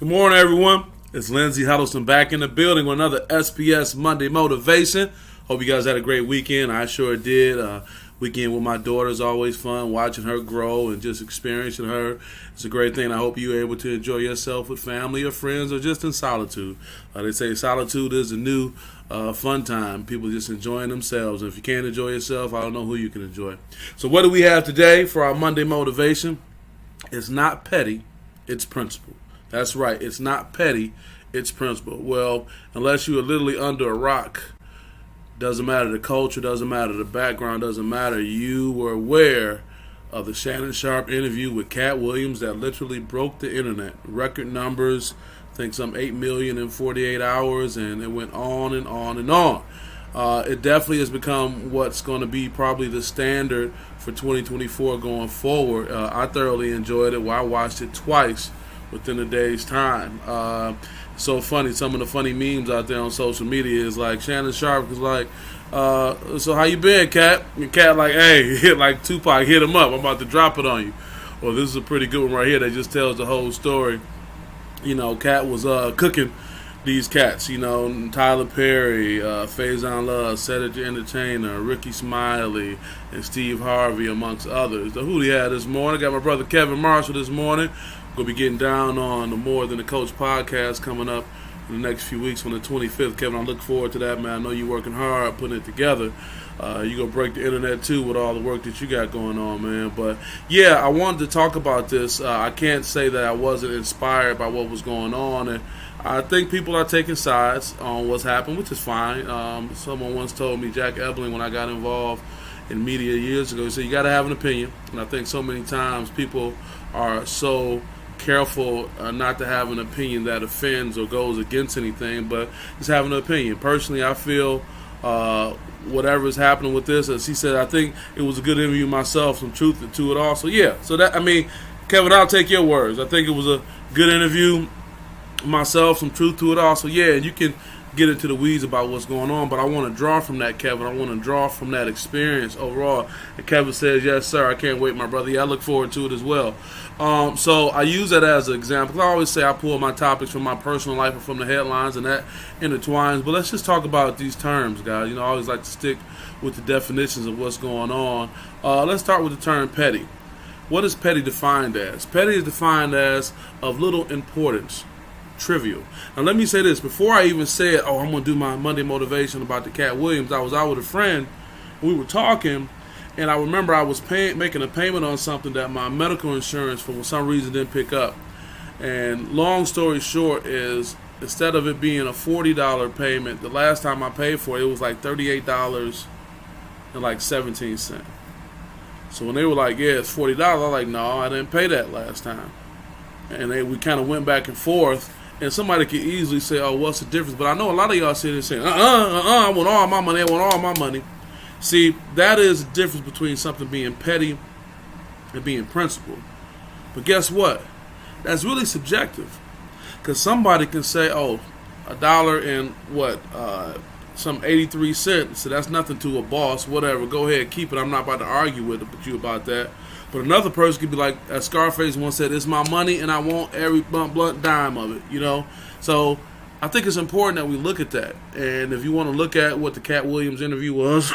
Good morning, everyone. It's Lindsey Huddleston back in the building with another SPS Monday Motivation. Hope you guys had a great weekend. I sure did. Weekend with my daughter is always fun, watching her grow and just experiencing her. It's a great thing. I hope you're able to enjoy yourself with family or friends or just in solitude. They say solitude is a new fun time. People just enjoying themselves. And if you can't enjoy yourself, I don't know who you can enjoy. So what do we have today for our Monday Motivation? It's not petty, it's principle. That's right. It's not petty, it's principle. Well, unless you are literally under a rock, doesn't matter the culture, doesn't matter the background, doesn't matter. You were aware of the Shannon Sharpe interview with Cat Williams that literally broke the internet. Record numbers, I think some 8 million in 48 hours, and it went on and on and on. It definitely has become what's going to be probably the standard for 2024 going forward. I thoroughly enjoyed it. Well, I watched it twice within a day's time. So funny, some of the funny memes out there on social media is like Shannon Sharpe is like, so how you been, Cat? And Cat like, hey, hit like Tupac, hit him up. I'm about to drop it on you. Well, this is a pretty good one right here that just tells the whole story. You know, Cat was cooking these cats, you know, Tyler Perry, Faison Love, Cedric the Entertainer, Ricky Smiley, and Steve Harvey, amongst others. The who he had this morning. Got my brother Kevin Marshall this morning. Going to be getting down on the More Than the Coach podcast coming up in the next few weeks on the 25th. Kevin, I look forward to that, man. I know you're working hard, putting it together. You're going to break the internet, too, with all the work that you got going on, man. But, yeah, I wanted to talk about this. I can't say that I wasn't inspired by what was going on. And I think people are taking sides on what's happened, which is fine. Someone once told me, Jack Ebling, when I got involved in media years ago, he said, you got to have an opinion. And I think so many times people are so careful not to have an opinion that offends or goes against anything, but just having an opinion. Personally, I feel whatever is happening with this, as he said, I think it was a good interview myself, some truth to it all. So, yeah. So, that, I mean, Kevin, I'll take your words. I think it was a good interview myself, some truth to it all. So, yeah, you can get into the weeds about what's going on, but I want to draw from that, Kevin. I want to draw from that experience overall. And Kevin says, yes, sir, I can't wait, my brother. Yeah, I look forward to it as well. So I use that as an example. I always say I pull my topics from my personal life and from the headlines, and that intertwines. But let's just talk about these terms, guys. You know, I always like to stick with the definitions of what's going on. Let's start with the term petty. What is petty defined as? Petty is defined as of little importance, trivial. Now, let me say this. Before I even said, I'm going to do my Monday Motivation about the Cat Williams, I was out with a friend. We were talking, and I remember I was making a payment on something that my medical insurance, for some reason, didn't pick up. And long story short is, instead of it being a $40 payment, the last time I paid for it, it was like $38.17. So when they were like, yeah, it's $40, I was like, no, I didn't pay that last time. And we kind of went back and forth. And somebody could easily say, oh, what's the difference? But I know a lot of y'all sit there saying, I want all my money, I want all my money. See, that is the difference between something being petty and being principled. But guess what? That's really subjective. Because somebody can say, $1 and some 83 cents. So that's nothing to a boss, whatever. Go ahead, keep it. I'm not about to argue with you about that. But another person could be like, as Scarface once said, it's my money and I want every blunt dime of it, you know? So I think it's important that we look at that. And if you want to look at what the Cat Williams interview was,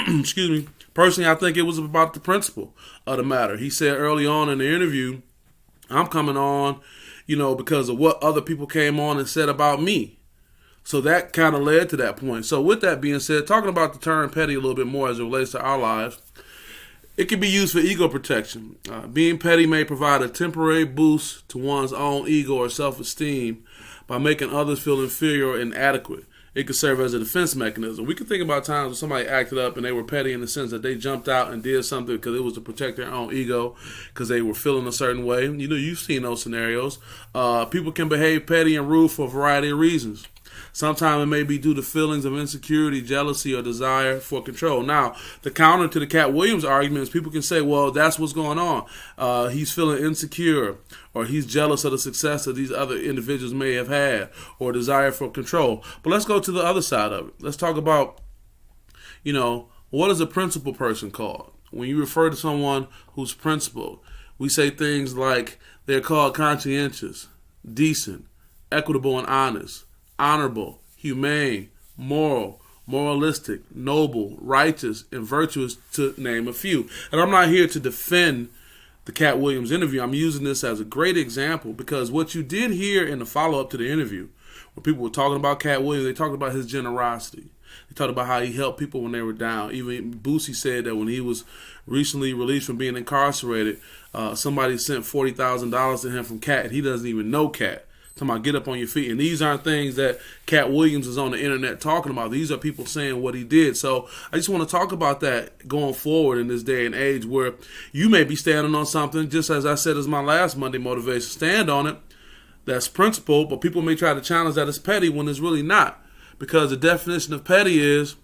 excuse me, personally, I think it was about the principle of the matter. He said early on in the interview, I'm coming on, because of what other people came on and said about me. So that kind of led to that point. So with that being said, talking about the term petty a little bit more as it relates to our lives, it can be used for ego protection. Being petty may provide a temporary boost to one's own ego or self-esteem by making others feel inferior or inadequate. It could serve as a defense mechanism. We can think about times when somebody acted up and they were petty in the sense that they jumped out and did something because it was to protect their own ego because they were feeling a certain way. You've seen those scenarios. People can behave petty and rude for a variety of reasons. Sometimes it may be due to feelings of insecurity, jealousy, or desire for control. Now, the counter to the Cat Williams argument is people can say, well, that's what's going on. He's feeling insecure, or he's jealous of the success that these other individuals may have had, or desire for control. But let's go to the other side of it. Let's talk about, what is a principled person called? When you refer to someone who's principled, we say things like they're called conscientious, decent, equitable and honest, honorable, humane, moral, moralistic, noble, righteous, and virtuous, to name a few. And I'm not here to defend the Cat Williams interview. I'm using this as a great example because what you did hear in the follow-up to the interview, when people were talking about Cat Williams, they talked about his generosity. They talked about how he helped people when they were down. Even Boosie said that when he was recently released from being incarcerated, somebody sent $40,000 to him from Cat, and he doesn't even know Cat. Talking about get up on your feet. And these aren't things that Cat Williams is on the internet talking about. These are people saying what he did. So I just want to talk about that going forward in this day and age where you may be standing on something, just as I said as my last Monday motivation, stand on it. That's principle, but people may try to challenge that as petty when it's really not. Because the definition of petty is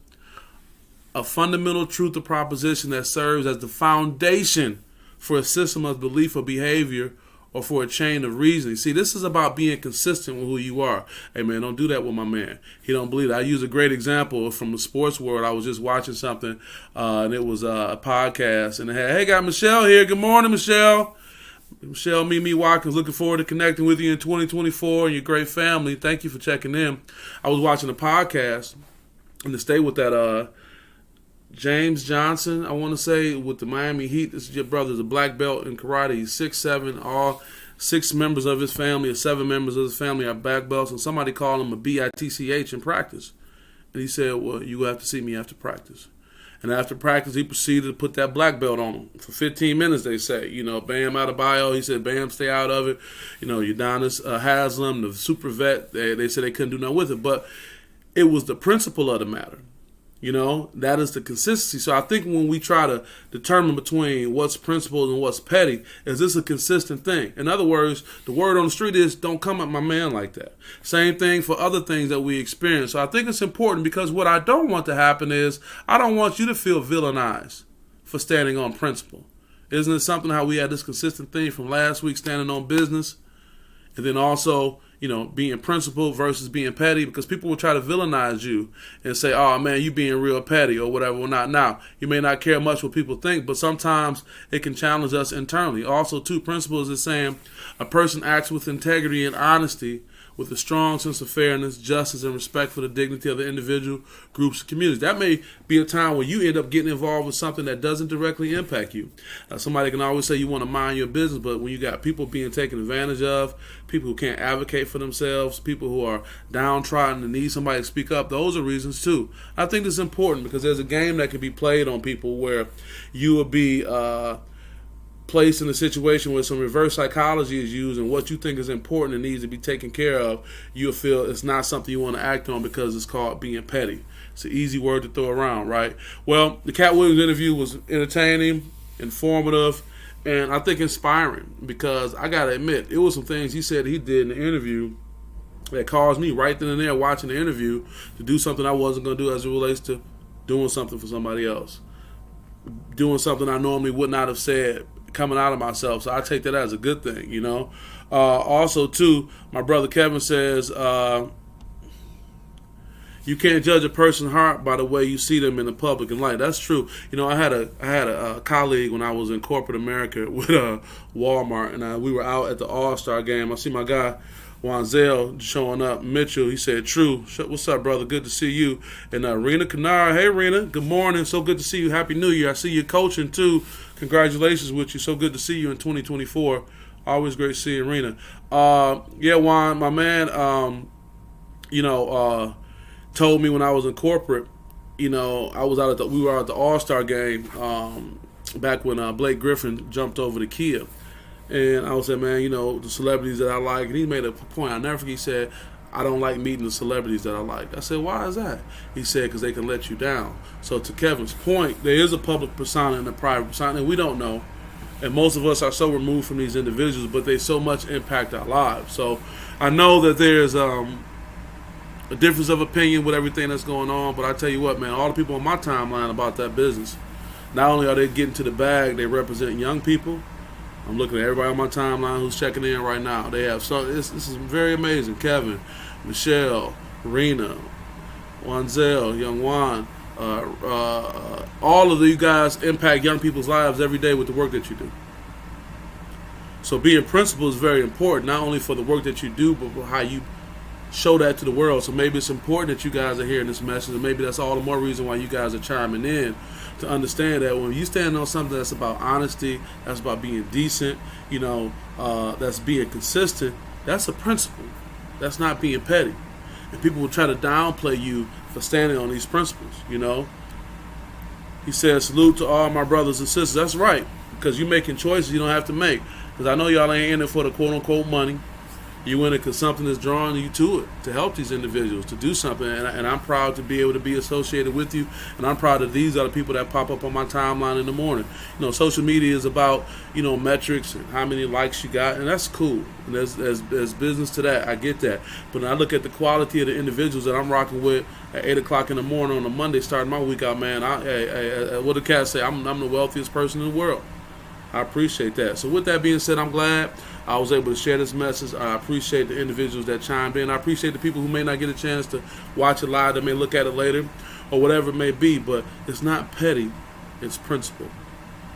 a fundamental truth or proposition that serves as the foundation for a system of belief or behavior or for a chain of reasoning. See, this is about being consistent with who you are. Hey, man, don't do that with my man. He don't believe it. I use a great example from the sports world. I was just watching something, and it was a podcast, and it had, hey, got Michelle here. Good morning, Michelle. Michelle Mimi Watkins, looking forward to connecting with you in 2024 and your great family. Thank you for checking in. I was watching a podcast, and to stay with that, James Johnson, I want to say, with the Miami Heat. This is your brother's a black belt in karate. He's 6'7". All 6 members of his family, or 7 members of his family, are black belts. And somebody called him a BITCH in practice. And he said, well, you have to see me after practice. And after practice, he proceeded to put that black belt on him for 15 minutes, they say. You know, Bam Adebayo, he said, Bam, stay out of it. You know, Udonis Haslem, the super vet, they said they couldn't do nothing with it. But it was the principle of the matter. You know, that is the consistency. So I think when we try to determine between what's principled and what's petty, is this a consistent thing? In other words, the word on the street is don't come at my man like that. Same thing for other things that we experience. So I think it's important because what I don't want to happen is I don't want you to feel villainized for standing on principle. Isn't it something how we had this consistent thing from last week, standing on business, and then also, you know, being principled versus being petty, because people will try to villainize you and say, oh, man, you being real petty or whatever. Well, not now. You may not care much what people think, but sometimes it can challenge us internally. Also, two principles is saying a person acts with integrity and honesty with a strong sense of fairness, justice, and respect for the dignity of the individual, groups, and communities. That may be a time where you end up getting involved with something that doesn't directly impact you. Somebody can always say you want to mind your business, but when you got people being taken advantage of, people who can't advocate for themselves, people who are downtrodden and need somebody to speak up, those are reasons too. I think this is important because there's a game that can be played on people where you will be placed in a situation where some reverse psychology is used, and what you think is important and needs to be taken care of, you'll feel it's not something you want to act on because it's called being petty. It's an easy word to throw around, right? Well, the Cat Williams interview was entertaining, informative, and I think inspiring, because I got to admit, it was some things he said he did in the interview that caused me right then and there watching the interview to do something I wasn't going to do as it relates to doing something for somebody else. Doing something I normally would not have said, coming out of myself. So I take that as a good thing, you know. Also, too, my brother Kevin says, you can't judge a person's heart by the way you see them in the public and light. That's true. You know, I had a colleague when I was in corporate America with Walmart, and we were out at the All-Star game. I see my guy Wanzel showing up, Mitchell. He said, "True, what's up, brother? Good to see you." And Rena Canara, hey Rena, good morning. So good to see you. Happy New Year. I see you coaching too. Congratulations with you. So good to see you in 2024. Always great seeing Rena. Yeah, Juan, my man. Told me when I was in corporate. You know, we were at the All-Star game back when Blake Griffin jumped over the Kia. And I was saying, man, you know, the celebrities that I like. And he made a point. I'll never forget, he said, I don't like meeting the celebrities that I like. I said, why is that? He said, because they can let you down. So to Kevin's point, there is a public persona and a private persona, and we don't know. And most of us are so removed from these individuals, but they so much impact our lives. So I know that there's a difference of opinion with everything that's going on, but I tell you what, man, all the people on my timeline about that business, not only are they getting to the bag, they represent young people. I'm looking at everybody on my timeline who's checking in right now. They have this is very amazing. Kevin, Michelle, Rena, Wanzel, Young Juan, all of you guys impact young people's lives every day with the work that you do. So being principled is very important, not only for the work that you do, but for how you show that to the world. So maybe it's important that you guys are hearing this message, and maybe that's all the more reason why you guys are chiming in, to understand that when you stand on something that's about honesty, that's about being decent, that's being consistent, that's a principle. That's not being petty. And people will try to downplay you for standing on these principles, He said, salute to all my brothers and sisters. That's right, because you're making choices you don't have to make. Because I know y'all ain't in it for the quote-unquote money. You in it because something is drawing you to it, to help these individuals, to do something. And I'm proud to be able to be associated with you. And I'm proud that these are the people that pop up on my timeline in the morning. Social media is about, metrics and how many likes you got. And that's cool. And there's business to that. I get that. But when I look at the quality of the individuals that I'm rocking with at 8 o'clock in the morning on a Monday, starting my week out, man, what the cat say? I'm the wealthiest person in the world. I appreciate that. So with that being said, I'm glad I was able to share this message. I appreciate the individuals that chimed in. I appreciate the people who may not get a chance to watch it live, that may look at it later, or whatever it may be. But it's not petty, it's principle.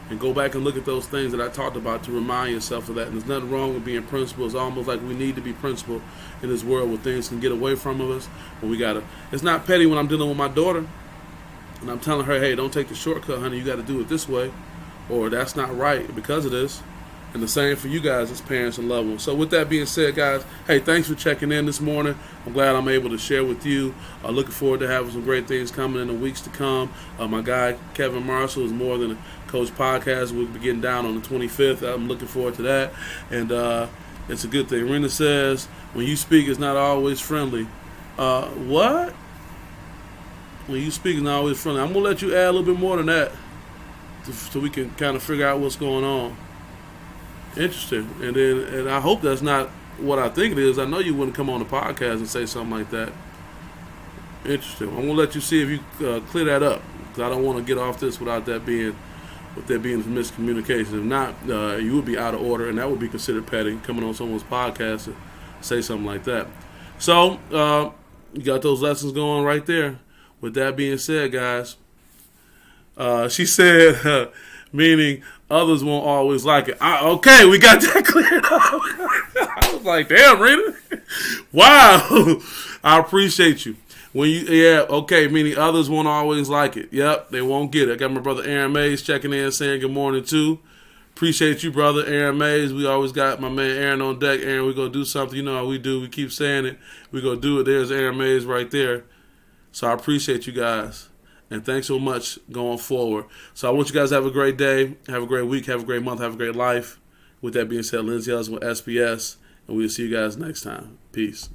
And go back and look at those things that I talked about to remind yourself of that. And there's nothing wrong with being principled. It's almost like we need to be principled in this world where things can get away from us. But it's not petty when I'm dealing with my daughter and I'm telling her, hey, don't take the shortcut, honey. You got to do it this way. Or that's not right because of this. And the same for you guys as parents and loved ones. So with that being said, guys, hey, thanks for checking in this morning. I'm glad I'm able to share with you. Looking forward to having some great things coming in the weeks to come. My guy, Kevin Marshall, is More Than a Coach podcast. We'll be getting down on the 25th. I'm looking forward to that. And it's a good thing. Rena says, when you speak, it's not always friendly. What? When you speak, it's not always friendly. I'm going to let you add a little bit more than that, so we can kind of figure out what's going on. Interesting. And I hope that's not what I think it is. I know you wouldn't come on the podcast and say something like that. Interesting. I'm going to let you see if you clear that up, because I don't want to get off this without there being miscommunication. If not, you would be out of order, and that would be considered petty, coming on someone's podcast to say something like that. So, you got those lessons going right there. With that being said, guys, she said, meaning others won't always like it. Okay, we got that cleared up. I was like, damn, Rita. Wow. I appreciate you. Meaning others won't always like it. Yep, they won't get it. I got my brother Aaron Mays checking in, saying good morning, too. Appreciate you, brother Aaron Mays. We always got my man Aaron on deck. Aaron, we're going to do something. You know how we do. We keep saying it. We're going to do it. There's Aaron Mays right there. So I appreciate you guys. And thanks so much going forward. So I want you guys to have a great day, have a great week, have a great month, have a great life. With that being said, Lindsay Ellis with SPS, and we'll see you guys next time. Peace.